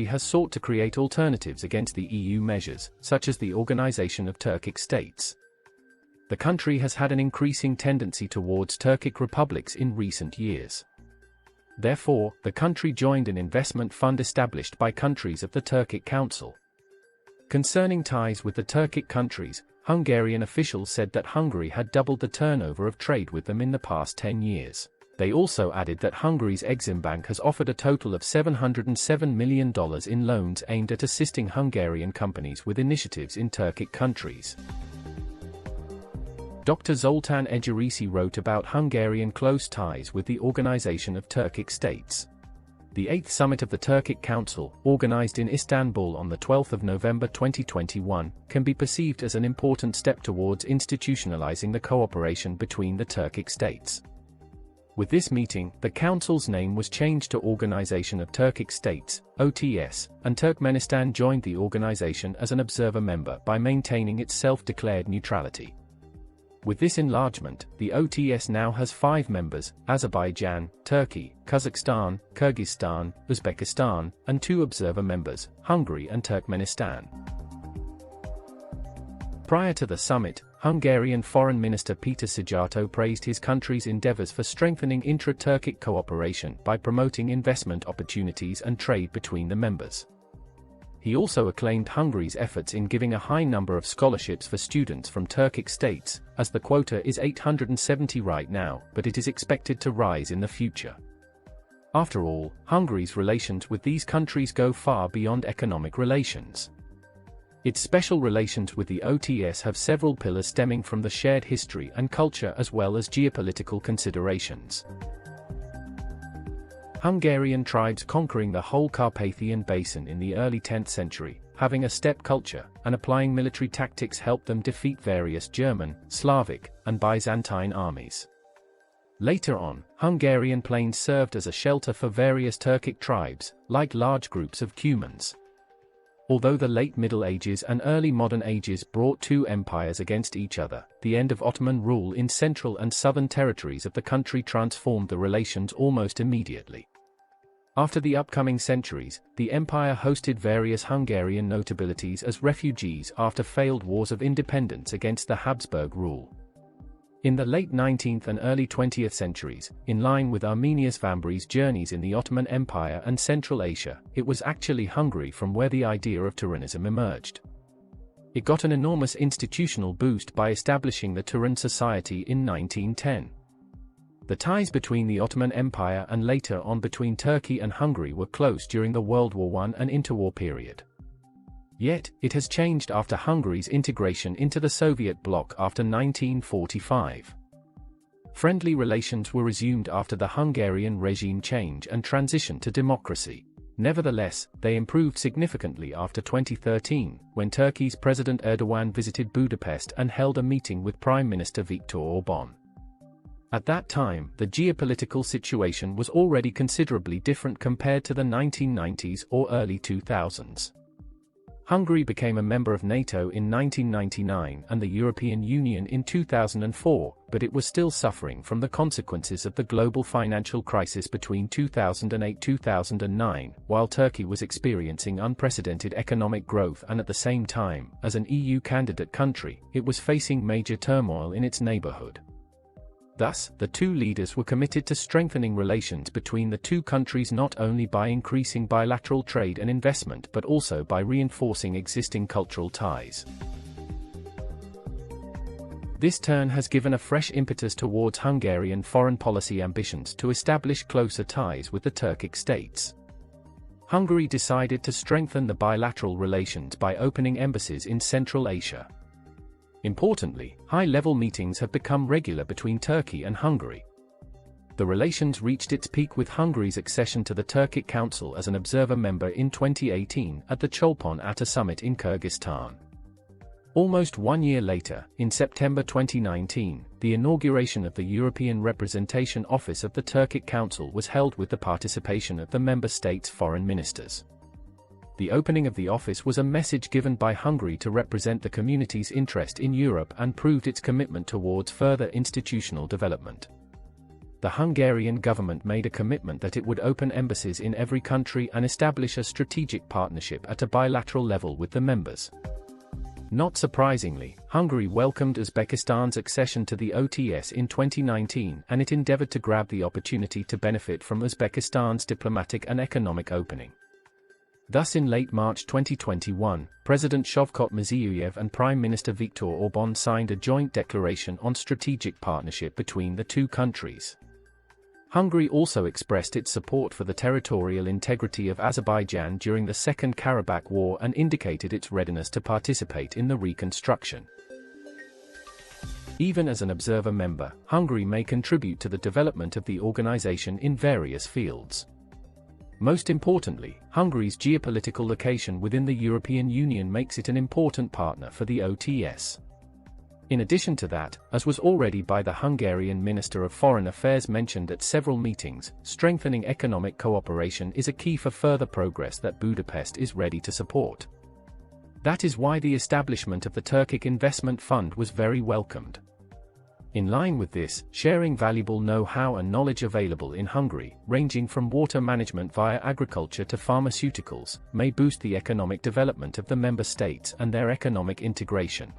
has sought to create alternatives against the EU measures, such as the Organization of Turkic States. The country has had an increasing tendency towards Turkic republics in recent years. Therefore, the country joined an investment fund established by countries of the Turkic Council. Concerning ties with the Turkic countries, Hungarian officials said that Hungary had doubled the turnover of trade with them in the past 10 years. They also added that Hungary's Exim Bank has offered a total of $707 million in loans aimed at assisting Hungarian companies with initiatives in Turkic countries. Dr. Zoltán Egerisi wrote about Hungarian close ties with the Organization of Turkic States. The 8th Summit of the Turkic Council, organized in Istanbul on the 12th of November 2021, can be perceived as an important step towards institutionalizing the cooperation between the Turkic states. With this meeting, the Council's name was changed to Organization of Turkic States, OTS, and Turkmenistan joined the organization as an observer member by maintaining its self-declared neutrality. With this enlargement, the OTS now has 5 members: Azerbaijan, Turkey, Kazakhstan, Kyrgyzstan, Uzbekistan, and 2 observer members, Hungary and Turkmenistan. Prior to the summit, Hungarian Foreign Minister Péter Szijjártó praised his country's endeavors for strengthening intra-Turkic cooperation by promoting investment opportunities and trade between the members. He also acclaimed Hungary's efforts in giving a high number of scholarships for students from Turkic states, as the quota is 870 right now, but it is expected to rise in the future. After all, Hungary's relations with these countries go far beyond economic relations. Its special relations with the OTS have several pillars stemming from the shared history and culture as well as geopolitical considerations. Hungarian tribes conquering the whole Carpathian Basin in the early 10th century, having a steppe culture, and applying military tactics helped them defeat various German, Slavic, and Byzantine armies. Later on, Hungarian plains served as a shelter for various Turkic tribes, like large groups of Cumans. Although the late Middle Ages and early modern ages brought 2 empires against each other, the end of Ottoman rule in central and southern territories of the country transformed the relations almost immediately. After the upcoming centuries, the empire hosted various Hungarian notabilities as refugees after failed wars of independence against the Habsburg rule. In the late 19th and early 20th centuries, in line with Arminius Vambri's journeys in the Ottoman Empire and Central Asia, it was actually Hungary from where the idea of Turanism emerged. It got an enormous institutional boost by establishing the Turan Society in 1910. The ties between the Ottoman Empire and later on between Turkey and Hungary were close during the World War I and interwar period. Yet, it has changed after Hungary's integration into the Soviet bloc after 1945. Friendly relations were resumed after the Hungarian regime change and transition to democracy. Nevertheless, they improved significantly after 2013, when Turkey's President Erdogan visited Budapest and held a meeting with Prime Minister Viktor Orbán. At that time, the geopolitical situation was already considerably different compared to the 1990s or early 2000s. Hungary became a member of NATO in 1999 and the European Union in 2004, but it was still suffering from the consequences of the global financial crisis between 2008-2009, while Turkey was experiencing unprecedented economic growth and at the same time, as an EU candidate country, it was facing major turmoil in its neighborhood. Thus, the two leaders were committed to strengthening relations between the two countries not only by increasing bilateral trade and investment but also by reinforcing existing cultural ties. This turn has given a fresh impetus towards Hungarian foreign policy ambitions to establish closer ties with the Turkic states. Hungary decided to strengthen the bilateral relations by opening embassies in Central Asia. Importantly, high-level meetings have become regular between Turkey and Hungary. The relations reached its peak with Hungary's accession to the Turkic Council as an observer member in 2018 at the Cholpon-Ata summit in Kyrgyzstan. Almost 1 year later, in September 2019, the inauguration of the European Representation Office of the Turkic Council was held with the participation of the member states' foreign ministers. The opening of the office was a message given by Hungary to represent the community's interest in Europe and proved its commitment towards further institutional development. the Hungarian government made a commitment that it would open embassies in every country and establish a strategic partnership at a bilateral level with the members. Not surprisingly, Hungary welcomed Uzbekistan's accession to the OTS in 2019, and it endeavored to grab the opportunity to benefit from Uzbekistan's diplomatic and economic opening. Thus in late March 2021, President Shavkat Mirziyoyev and Prime Minister Viktor Orbán signed a joint declaration on strategic partnership between the two countries. Hungary also expressed its support for the territorial integrity of Azerbaijan during the Second Karabakh War and indicated its readiness to participate in the reconstruction. Even as an observer member, Hungary may contribute to the development of the organization in various fields. Most importantly, Hungary's geopolitical location within the European Union makes it an important partner for the OTS. In addition to that, as was already by the Hungarian Minister of Foreign Affairs mentioned at several meetings, strengthening economic cooperation is a key for further progress that Budapest is ready to support. That is why the establishment of the Turkic Investment Fund was very welcomed. In line with this, sharing valuable know-how and knowledge available in Hungary, ranging from water management via agriculture to pharmaceuticals, may boost the economic development of the member states and their economic integration.